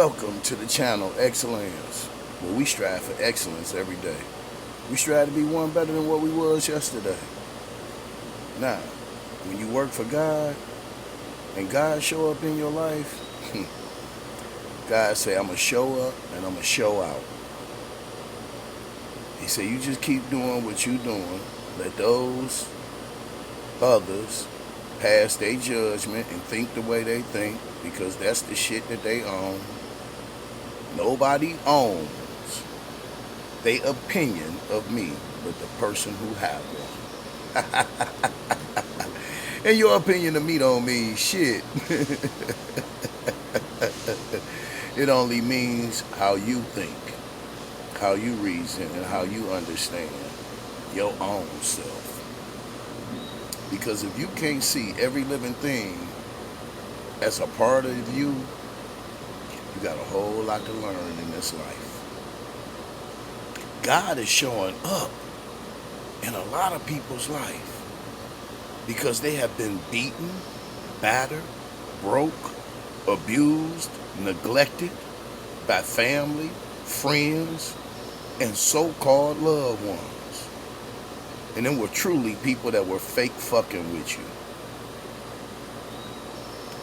Welcome to the channel Excellence, where we strive for excellence every day. We strive to be one better than what we was yesterday. Now, when you work for God and God show up in your life, God say, I'm going to show up and I'm going to show out. He said, you just keep doing what you doing. Let those others pass their judgment and think the way they think, because that's the shit that they own. Nobody owns their opinion of me but the person who have one. And your opinion of me don't mean shit. It only means how you think, how you reason, and how you understand your own self. Because if you can't see every living thing as a part of you, you got a whole lot to learn in this life. God is showing up in a lot of people's life because they have been beaten, battered, broke, abused, neglected by family, friends, and so-called loved ones. And then were truly people that were fake fucking with you.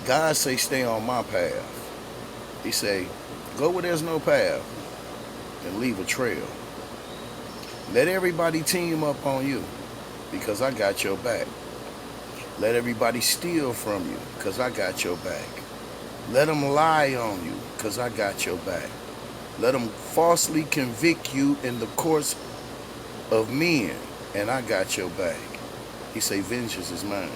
God say, stay on my path. He say, go where there's no path and leave a trail. Let everybody team up on you because I got your back. Let everybody steal from you because I got your back. Let them lie on you because I got your back. Let them falsely convict you in the courts of men, and I got your back. He say, vengeance is mine.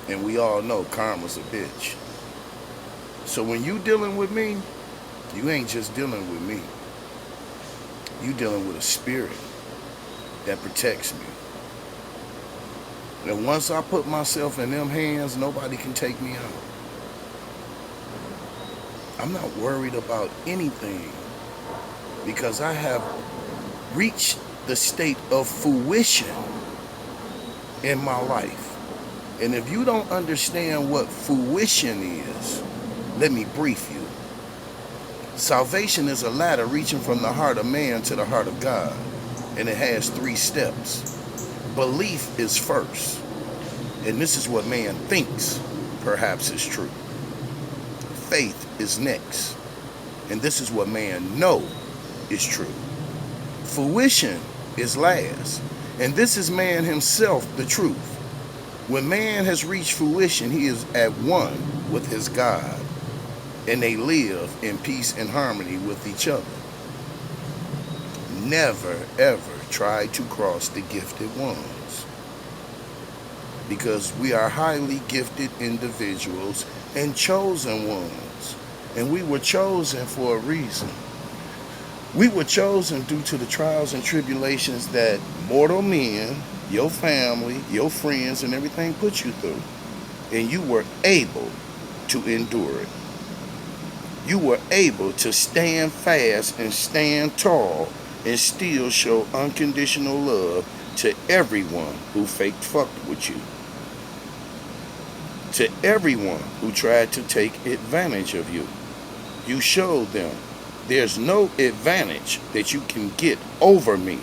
And we all know karma's a bitch. So when you dealing with me, you ain't just dealing with me. You dealing with a spirit that protects me. And once I put myself in them hands, nobody can take me out. I'm not worried about anything because I have reached the state of fruition in my life. And if you don't understand what fruition is, let me brief you. Salvation is a ladder reaching from the heart of man to the heart of God, and it has 3 steps. Belief is first, and this is what man thinks perhaps is true. Faith is next, and this is what man know is true. Fruition is last, and this is man himself, the truth. When man has reached fruition, he is at one with his God, and they live in peace and harmony with each other. Never, ever try to cross the gifted ones, because we are highly gifted individuals and chosen ones, and we were chosen for a reason. We were chosen due to the trials and tribulations that mortal men, your family, your friends, and everything put you through, and you were able to endure it. You were able to stand fast and stand tall and still show unconditional love to everyone who faked fucked with you. To everyone who tried to take advantage of you. You showed them there's no advantage that you can get over me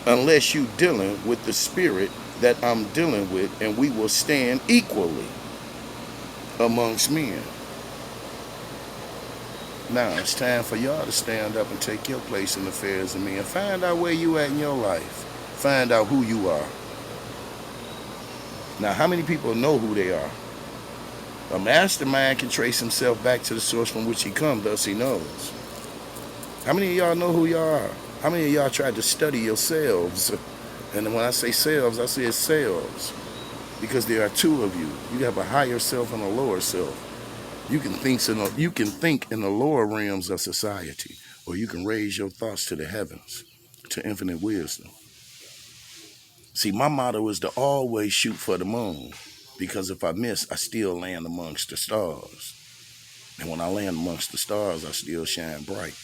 unless you dealing with the spirit that I'm dealing with, and we will stand equally amongst men. Now it's time for y'all to stand up and take your place in the affairs of men. Find out where you at in your life. Find out who you are. Now, how many people know who they are? A mastermind can trace himself back to the source from which he comes, thus he knows. How many of y'all know who y'all are? How many of y'all tried to study yourselves? And when I say selves, I say selves. Because there are 2 of you. You have a higher self and a lower self. You can think in the lower realms of society, or you can raise your thoughts to the heavens, to infinite wisdom. See, my motto is to always shoot for the moon, because if I miss, I still land amongst the stars. And when I land amongst the stars, I still shine bright.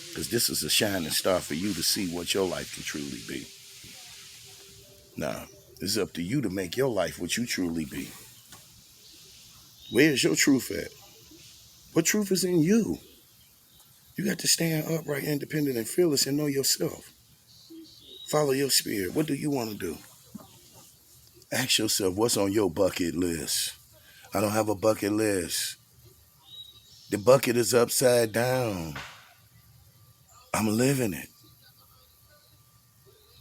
Because this is a shining star for you to see what your life can truly be. Now, it's up to you to make your life what you truly be. Where's your truth at? What truth is in you? You got to stand upright, independent, and fearless and know yourself. Follow your spirit. What do you want to do? Ask yourself, what's on your bucket list? I don't have a bucket list. The bucket is upside down. I'm living it.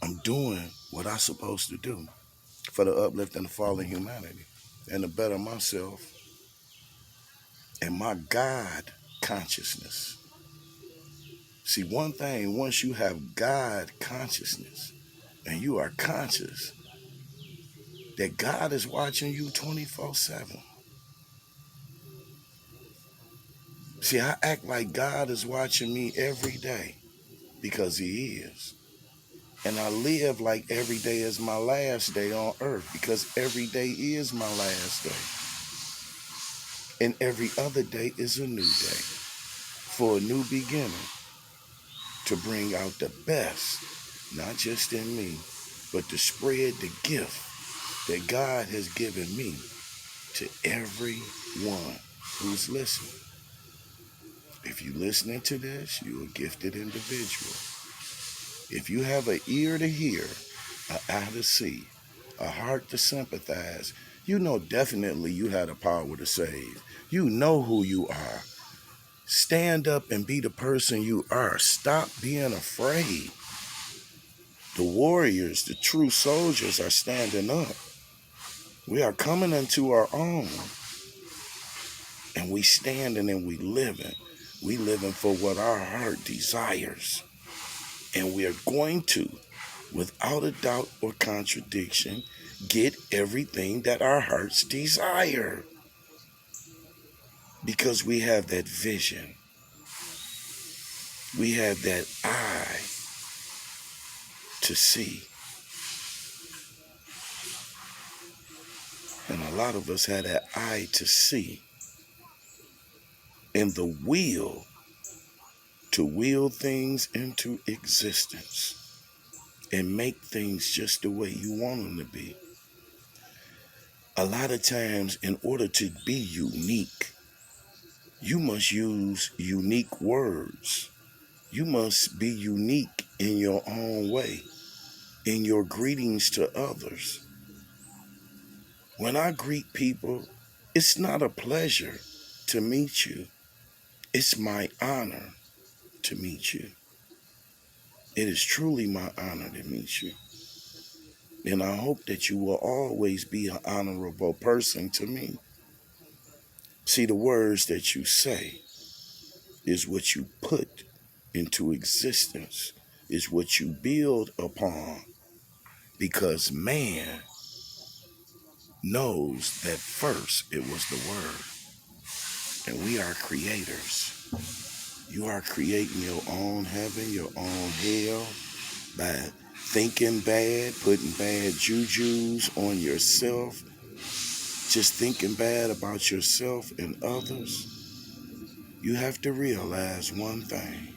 I'm doing what I'm supposed to do for the uplift and the fall of humanity and to better myself and my God consciousness. See, one thing, once you have God consciousness and you are conscious that God is watching you 24/7. See, I act like God is watching me every day because He is. And I live like every day is my last day on earth because every day is my last day. And every other day is a new day for a new beginning to bring out the best, not just in me, but to spread the gift that God has given me to everyone who's listening. If you're listening to this, you're a gifted individual. If you have an ear to hear, an eye to see, a heart to sympathize, you know definitely you have the power to save. You know who you are. Stand up and be the person you are. Stop being afraid. The warriors, the true soldiers are standing up. We are coming into our own. And we standing and we living. We living for what our heart desires. And we are going to, without a doubt or contradiction, get everything that our hearts desire. Because we have that vision. We have that eye to see. And a lot of us have that eye to see. And the will to will things into existence and make things just the way you want them to be. A lot of times, in order to be unique, you must use unique words. You must be unique in your own way, in your greetings to others. When I greet people, it's not a pleasure to meet you. It's my honor to meet you. It is truly my honor to meet you. And I hope that you will always be an honorable person to me. See, the words that you say is what you put into existence, is what you build upon. Because man knows that first it was the word. And we are creators. You are creating your own heaven, your own hell by thinking bad, putting bad jujus on yourself, just thinking bad about yourself and others. You have to realize one thing.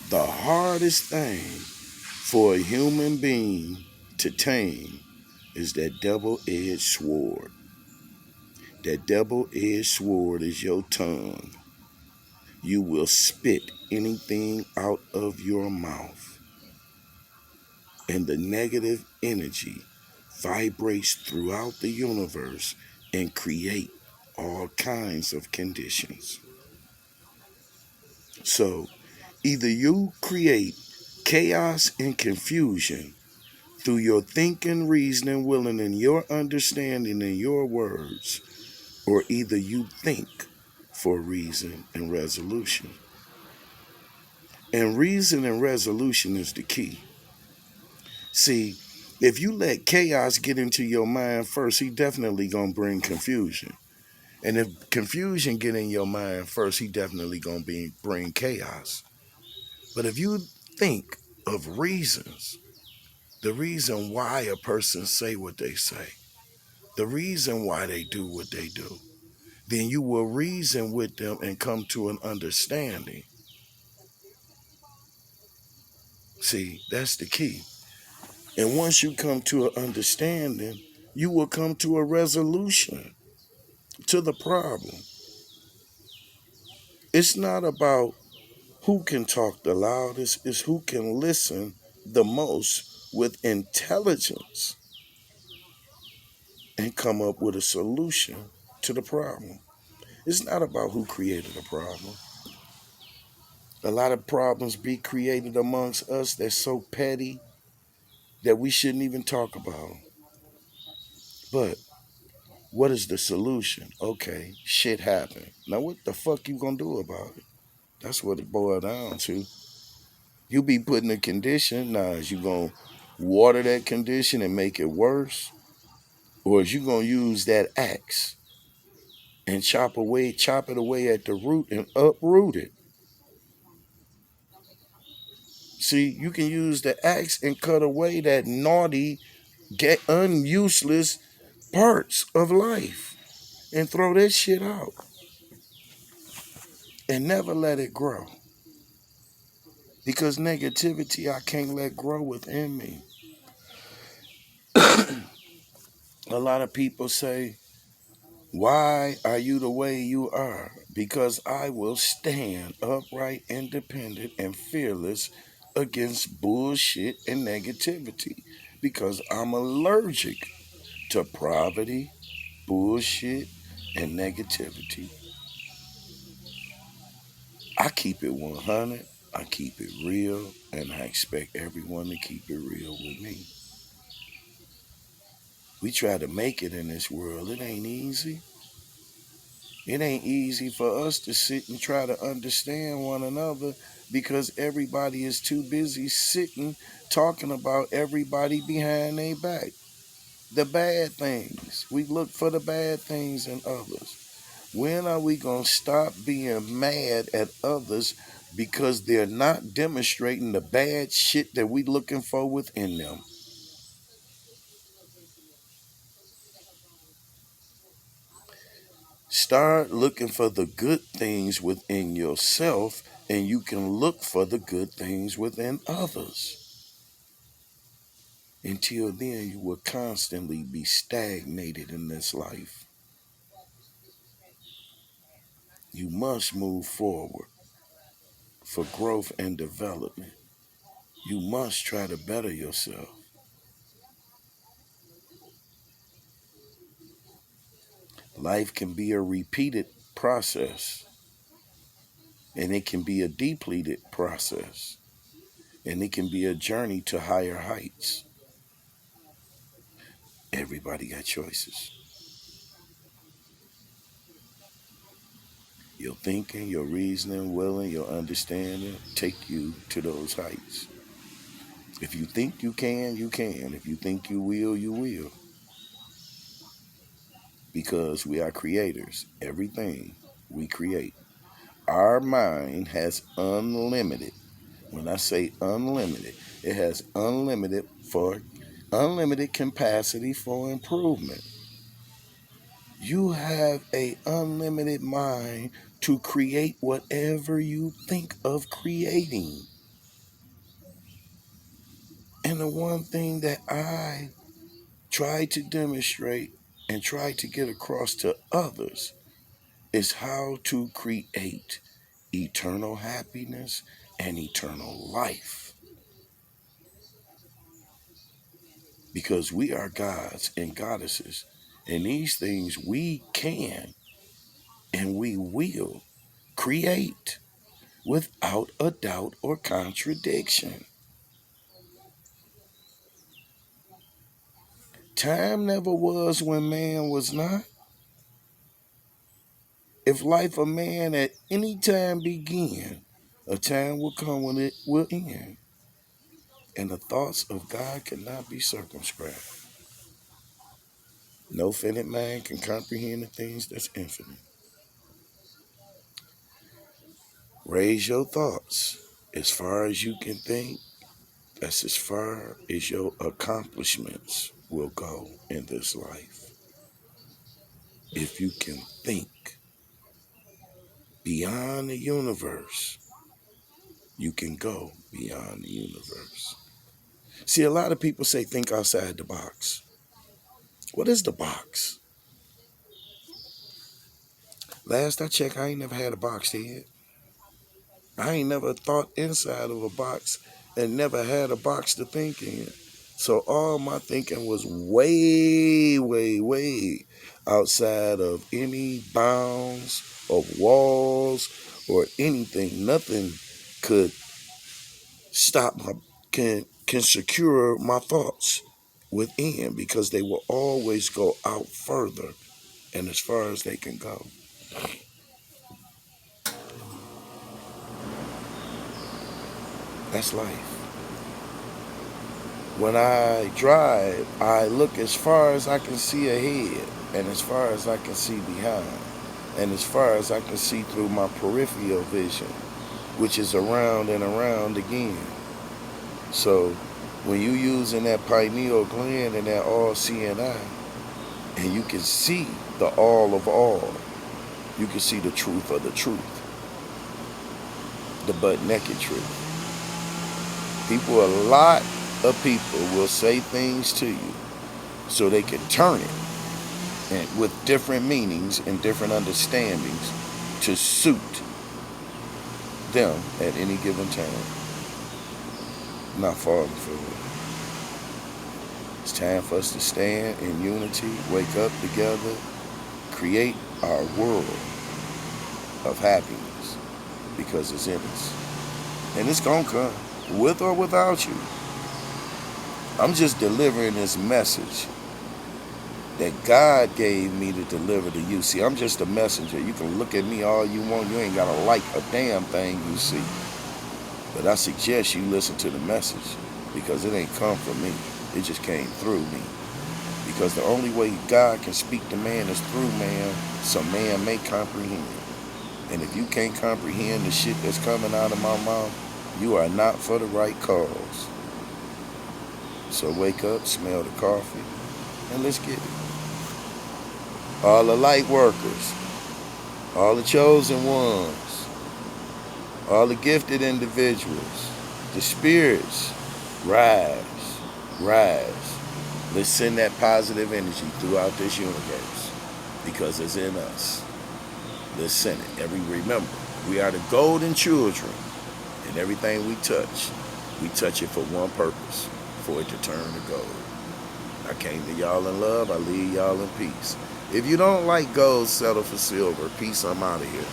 The hardest thing for a human being to tame is that double-edged sword. That double-edged sword is your tongue. You will spit anything out of your mouth. And the negative energy vibrates throughout the universe and create all kinds of conditions. So, either you create chaos and confusion through your thinking, reasoning, willing, and your understanding and your words, or either you think for reason and resolution. And reason and resolution is the key. See, if you let chaos get into your mind first, he definitely gonna bring confusion. And if confusion get in your mind first, he definitely gonna bring chaos. But if you think of reasons, the reason why a person say what they say, the reason why they do what they do, then you will reason with them and come to an understanding. See, that's the key. And once you come to an understanding, you will come to a resolution to the problem. It's not about who can talk the loudest, it's who can listen the most with intelligence and come up with a solution to the problem. It's not about who created a problem. A lot of problems be created amongst us that's so petty that we shouldn't even talk about. But what is the solution? Okay, shit happened. Now what the fuck you gonna do about it? That's what it boiled down to. You be put in a condition. Now is you gonna water that condition and make it worse? Or is you gonna use that axe and chop it away at the root and uproot it? See, you can use the axe and cut away that naughty, get unuseless parts of life and throw that shit out and never let it grow. Because negativity I can't let grow within me. A lot of people say, why are you the way you are? Because I will stand upright, independent, and fearless against bullshit and negativity. Because I'm allergic to poverty, bullshit, and negativity. I keep it 100, I keep it real, and I expect everyone to keep it real with me. We try to make it in this world. It ain't easy. It ain't easy for us to sit and try to understand one another because everybody is too busy sitting talking about everybody behind their back. The bad things. We look for the bad things in others. When are we going to stop being mad at others because they're not demonstrating the bad shit that we looking for within them? Start looking for the good things within yourself, and you can look for the good things within others. Until then, you will constantly be stagnated in this life. You must move forward for growth and development. You must try to better yourself. Life can be a repeated process, and it can be a depleted process, and it can be a journey to higher heights. Everybody got choices. Your thinking, your reasoning, willing, your understanding take you to those heights. If you think you can, you can. If you think you will, you will. Because we are creators. Everything we create. Our mind has unlimited. When I say unlimited, it has unlimited capacity for improvement. You have a unlimited mind to create whatever you think of creating. And the one thing that I try to demonstrate and try to get across to others is how to create eternal happiness and eternal life. Because we are gods and goddesses, and these things we can and we will create without a doubt or contradiction. Time never was when man was not. If life of man at any time began, a time will come when it will end. And the thoughts of God cannot be circumscribed. No finite man can comprehend the things that's infinite. Raise your thoughts as far as you can think. That's as far as your accomplishments will go in this life. If you can think beyond the universe, you can go beyond the universe. See, a lot of people say think outside the box. What is the box? Last I checked, I ain't never had a box head. I ain't never thought inside of a box and never had a box to think in. So all my thinking was way, way, way outside of any bounds of walls or anything. Nothing could stop my can secure my thoughts within because they will always go out further and as far as they can go. That's life. When I drive, I look as far as I can see ahead and as far as I can see behind and as far as I can see through my peripheral vision, which is around and around again. So when you using that pineal gland and that all-seeing eye, and you can see the all of all, you can see the truth of the truth, the butt naked truth. A lot of people will say things to you so they can turn it and with different meanings and different understandings to suit them at any given time. Not falling for it. It's time for us to stand in unity, wake up together, create our world of happiness because it's in us. And it's going to come, with or without you. I'm just delivering this message that God gave me to deliver to you. See, I'm just a messenger. You can look at me all you want. You ain't got to like a damn thing you see. But I suggest you listen to the message because it ain't come from me. It just came through me. Because the only way God can speak to man is through man, so man may comprehend. And if you can't comprehend the shit that's coming out of my mouth, you are not for the right cause. So wake up, smell the coffee, and let's get it. All the light workers, all the chosen ones, all the gifted individuals, the spirits, rise, rise. Let's send that positive energy throughout this universe because it's in us. Let's send it. Remember, we are the golden children, and everything we touch it for one purpose, for it to turn to gold. I came to y'all in love. I leave y'all in peace. If you don't like gold, settle for silver. Peace, I'm out of here.